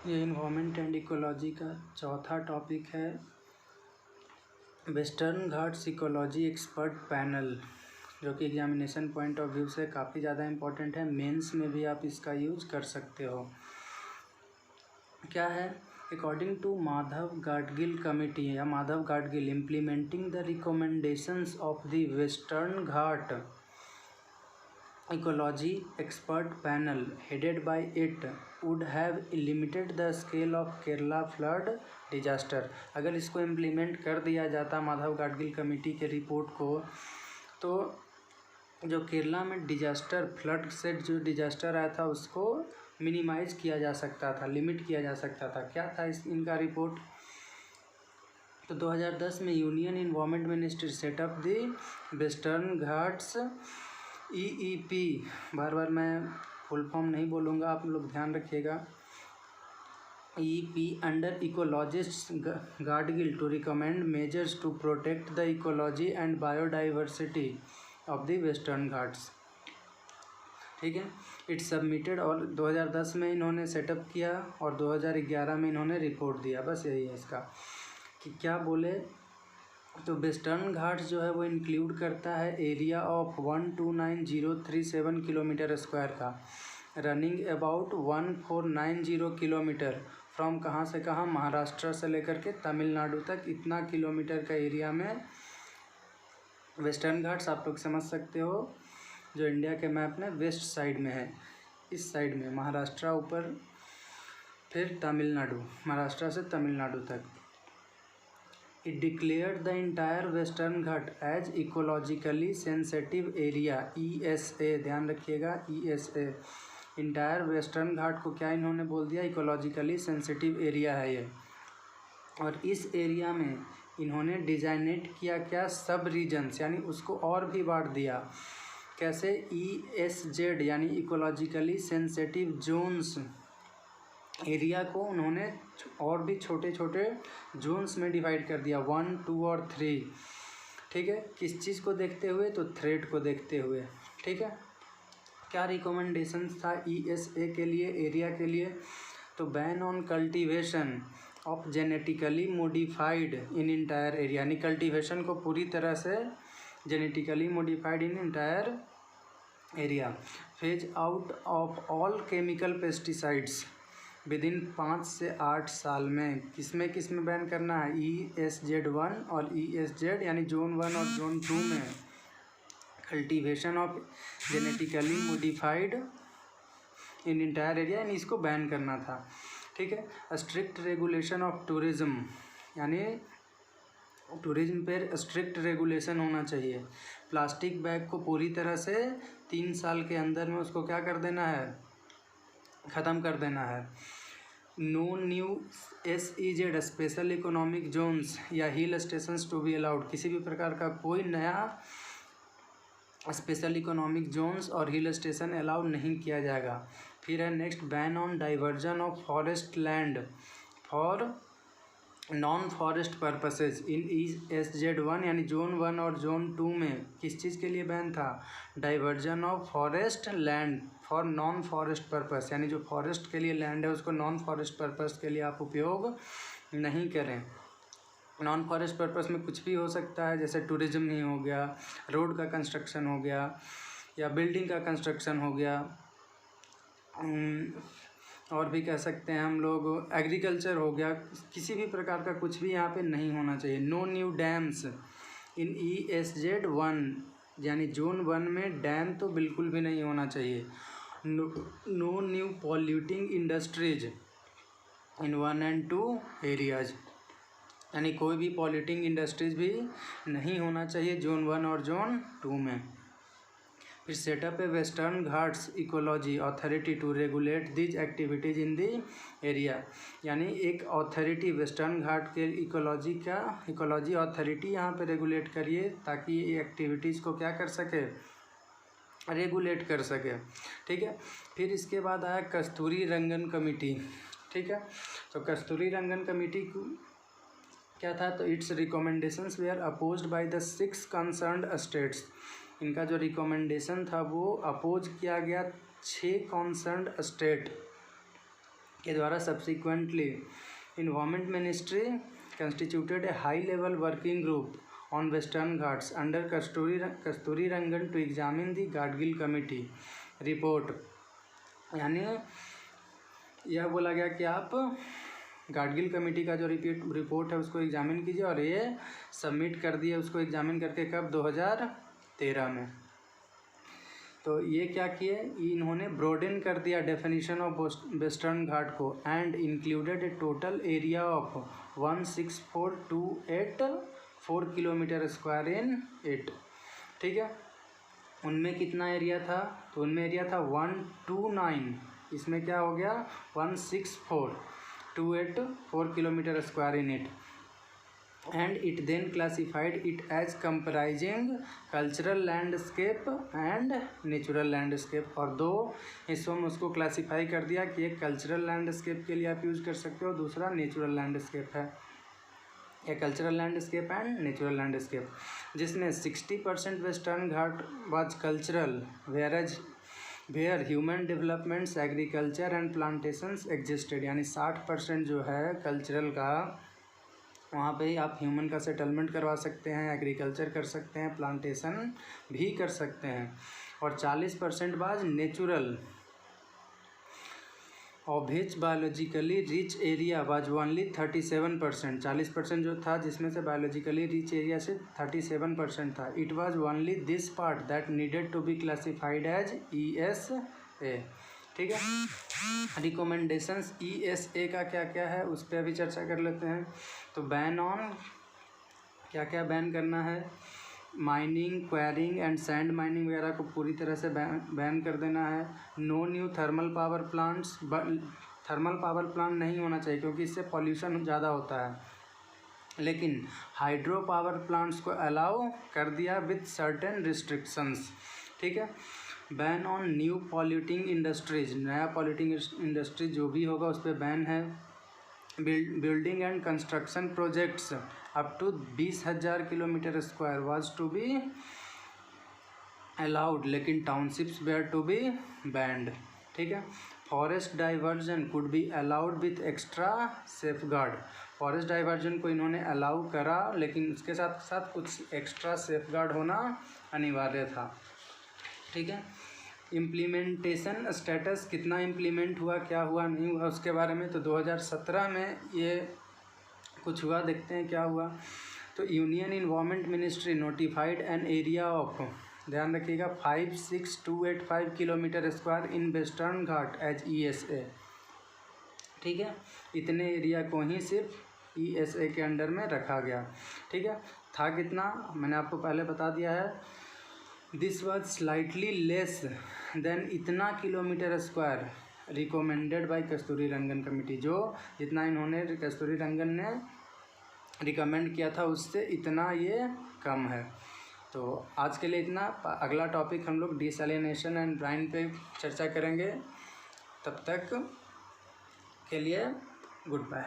ये environment and ecology का चौथा टॉपिक है। Western Ghats ecology expert panel, जो कि एग्जामिनेशन पॉइंट ऑफ व्यू से काफ़ी ज़्यादा इम्पोर्टेंट है। मेंस में भी आप इसका यूज कर सकते हो। क्या है? According to Madhav Gadgil committee या Madhav Gadgil, implementing the recommendations of the western Ghat ecology expert panel headed by it would have limited the scale of Kerala flood disaster। अगर इसको इम्प्लीमेंट कर दिया जाता माधव गाडगिल कमेटी के रिपोर्ट को, तो जो केरला में डिजास्टर, फ्लड से जो डिजास्टर आया था उसको मिनिमाइज किया जा सकता था, लिमिट किया जा सकता था। क्या था इनका रिपोर्ट? तो 2010 में union environment ministry setup the Western Ghats EEP, बार बार मैं फुल फॉर्म नहीं बोलूँगा, आप लोग ध्यान रखिएगा। EEP under ecologist Gadgil to recommend measures to protect the ecology and biodiversity of the Western Ghats. ठीक है, इट्स सबमिटेड, और 2010 में इन्होंने सेटअप किया और 2011 में इन्होंने रिपोर्ट दिया। बस यही है इसका कि क्या बोले। तो वेस्टर्न घाट्स जो है वो इंक्लूड करता है एरिया ऑफ 129,037 किलोमीटर स्क्वायर का, रनिंग अबाउट 1490 किलोमीटर फ्रॉम कहाँ से कहाँ, महाराष्ट्र से लेकर के तमिलनाडु तक। इतना किलोमीटर का एरिया में वेस्टर्न घाट्स आप लोग समझ सकते हो, जो इंडिया के मैप में वेस्ट साइड में है, इस साइड में महाराष्ट्र ऊपर, फिर तमिलनाडु, महाराष्ट्र से तमिलनाडु तक। It declared the entire Western Ghat as ecologically sensitive area ESA, ध्यान रखिएगा ESA। इंटायर वेस्टर्न घाट को क्या इन्होंने बोल दिया? इकोलॉजिकली सेंसिटिव एरिया है ये। और इस एरिया में इन्होंने डिजाइनेट किया क्या? सब रीजन्स, यानी उसको और भी बांट दिया। कैसे? ESZ यानी इकोलॉजिकली सेंसिटिव जोन्स एरिया को उन्होंने और भी छोटे छोटे जोन्स में डिवाइड कर दिया, 1, 2 और 3। ठीक है, किस चीज़ को देखते हुए? तो थ्रेट को देखते हुए। ठीक है, क्या रिकमेंडेशंस था ESA के लिए, एरिया के लिए? तो ban on cultivation of genetically modified in entire area, यानी कल्टीवेशन को पूरी तरह से genetically modified in entire area. Phase out of all chemical pesticides with in 5 से 8 साल में। किसमें बैन करना है? ESZ1 और ESZ यानी जोन 1 और जोन 2 में cultivation of genetically modified in entire area, यानी इसको बैन करना था। ठीक है, स्ट्रिक्ट रेगुलेशन ऑफ टूरिज्म, यानी टूरिज्म पर स्ट्रिक्ट रेगुलेशन होना चाहिए। प्लास्टिक बैग को पूरी तरह से 3 साल के अंदर में उसको क्या कर देना है? ख़त्म कर देना है। No new SEZ special economic zones या hill stations to be allowed, किसी भी प्रकार का कोई नया स्पेशल इकोनॉमिक जोन्स और हिल स्टेशन अलाउ नहीं किया जाएगा। फिर है next, ban on diversion of forest land for non forest purposes in ESZ1, यानी जोन 1 और जोन 2 में किस चीज़ के लिए बैन था? Diversion of forest land for non forest purpose, यानी जो फॉरेस्ट के लिए लैंड है उसको नॉन फॉरेस्ट पर्पस के लिए आप उपयोग नहीं करें। नॉन फॉरेस्ट पर्पस में कुछ भी हो सकता है, जैसे टूरिज्म ही हो गया, रोड का कंस्ट्रक्शन हो गया, या बिल्डिंग का कंस्ट्रक्शन हो गया, और भी कह सकते हैं हम लोग एग्रीकल्चर हो गया। किसी भी प्रकार का कुछ भी यहाँ पे नहीं होना चाहिए। नो न्यू डैम्स इन ESZ1, यानी जोन 1 में डैम तो बिल्कुल भी नहीं होना चाहिए। No new polluting industries in 1 and 2 areas, यानी कोई भी पॉल्यूटिंग इंडस्ट्रीज भी नहीं होना चाहिए जोन 1 और जोन 2 में। फिर set up a Western Ghats ecology authority to regulate these activities in the area, यानी एक अथॉरिटी वेस्टर्न घाट के इकोलॉजी अथॉरिटी यहाँ पे रेगुलेट करिए, ताकि ये एक्टिविटीज़ को क्या कर सके? रेगुलेट कर सके। ठीक है, फिर इसके बाद आया कस्तूरी रंगन कमेटी। ठीक है, तो कस्तूरी रंगन कमेटी क्या था? तो it's recommendations were opposed by the 6 concerned states. इनका जो रिकमेंडेशन था वो अपोज किया गया 6 कंसर्न्ड स्टेट के द्वारा subsequently environment ministry constituted a high level working group on Western Ghats under Kasturirangan to examine the Gadgil committee report. यानी यह बोला गया कि आप गाडगिल कमेटी का जो रिपोर्ट है उसको एग्जामिन कीजिए, और ये सबमिट कर दिए उसको एग्जामिन करके, कब, 2013 में। तो ये क्या किए, इन्होंने ब्रॉडन कर दिया डेफिनेशन ऑफ वेस्टर्न घाट को and included A total area of 164,284 kilometre square in it. ठीक है, उनमें कितना एरिया था, तो उनमें एरिया था 129, इसमें क्या हो गया 164,284 kilometre square in it, and it then classified it as comprising cultural landscape and natural landscape। और दो हिस्सों में उसको क्लासीफाई कर दिया कि एक कल्चरल लैंडस्केप के लिए आप यूज़ कर सकते हो, दूसरा नेचुरल लैंडस्केप है, या cultural landscape and natural landscape, जिसमें 60% Western Ghat was cultural where human developments agriculture and plantations existed. यानी 60% जो है कल्चरल का, वहाँ पे आप ह्यूमन का सेटलमेंट करवा सकते हैं, एग्रीकल्चर कर सकते हैं, प्लांटेशन भी कर सकते हैं, और 40% बाद natural of which biologically rich area was only 37%। 40% जो था जिसमें से बायोलॉजिकली रिच एरिया से 37% था। It was only this part that needed to be classified as ESA। ठीक है, रिकमेंडेशंस ESA का क्या क्या है उस पर अभी चर्चा कर लेते हैं। तो बैन ऑन, क्या क्या बैन करना है, mining, quarrying and sand mining वगैरह को पूरी तरह से बैन कर देना है। No new thermal power plants, thermal power plant नहीं होना चाहिए क्योंकि इससे पॉल्यूशन ज़्यादा होता है, लेकिन हाइड्रो पावर प्लांट्स को अलाउ कर दिया विथ सर्टेन रिस्ट्रिक्शंस। ठीक है, ban on new polluting industries, नया पॉल्यूटिंग इंडस्ट्री जो भी होगा उस पर बैन है। Building and construction projects up to 20,000 kilometre square was to be allowed, लेकिन townships were to be banned. ठीक है, forest diversion could be allowed with extra safeguard. Forest diversion को इन्होंने अलाउ करा, लेकिन उसके साथ साथ कुछ एक्स्ट्रा सेफगार्ड होना अनिवार्य था। ठीक है, इम्प्लीमेंटेशन स्टेटस, कितना इम्प्लीमेंट हुआ, क्या हुआ, नहीं हुआ, उसके बारे में। तो 2017 में ये कुछ हुआ, देखते हैं क्या हुआ। तो union environment ministry notified an area of, ध्यान रखिएगा, 56285 kilometre square in Western Ghat as ESA। ठीक है, इतने एरिया को ही सिर्फ ESA के अंडर में रखा गया। ठीक है, था कितना, मैंने आपको पहले बता दिया है, this was slightly less than इतना kilometre square recommended by Kasturirangan committee. जो जितना इन्होंने कस्तूरी रंगन ने रिकमेंड किया था उससे इतना ये कम है। तो आज के लिए इतना। अगला टॉपिक हम लोग डिसैलिनेशन एंड ब्राइन पे चर्चा करेंगे। तब तक के लिए गुड बाय।